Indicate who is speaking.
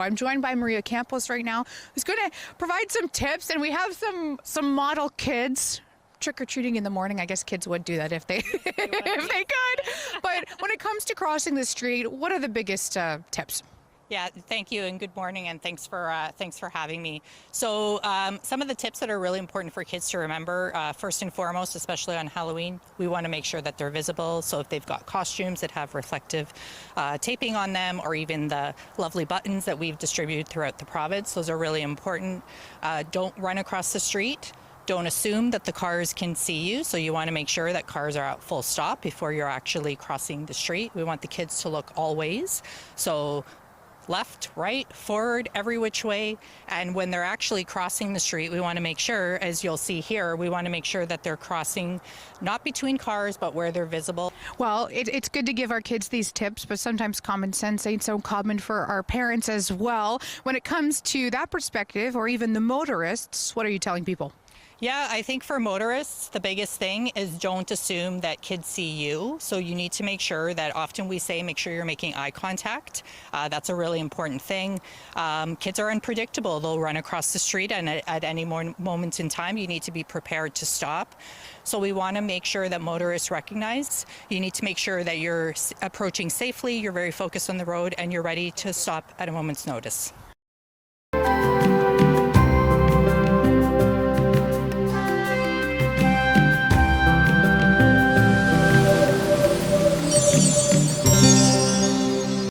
Speaker 1: I'm joined by Maria Campos right now, who's going to provide some tips, and we have some model kids trick-or-treating in the morning. I guess kids would do that if they if they could. But when it comes to crossing the street, what are the biggest tips?
Speaker 2: Yeah, thank you and good morning, and thanks for having me. So some of the tips that are really important for kids to remember, first and foremost, especially on Halloween, we want to make sure that they're visible. So if they've got costumes that have reflective taping on them, or even the lovely buttons that we've distributed throughout the province, those are really important. Don't run across the street. Don't assume that the cars can see you, so you want to make sure that cars are at full stop before you're actually crossing the street. We want the kids to look all ways. So left, right, forward, every which way. And when they're actually crossing the street, we want to make sure, as you'll see here, we want to make sure that they're crossing not between cars, but where they're visible.
Speaker 1: Well, it's good to give our kids these tips, but sometimes common sense ain't so common for our parents as well. When it comes to that perspective, or even the motorists, what are you telling people?
Speaker 2: Yeah, I think for motorists, the biggest thing is don't assume that kids see you. So you need to make sure that, often we say, make sure you're making eye contact. That's a really important thing. Kids are unpredictable. They'll run across the street, and at any moment in time, you need to be prepared to stop. So we want to make sure that motorists recognize. You need to make sure that you're approaching safely, you're very focused on the road, and you're ready to stop at a moment's notice.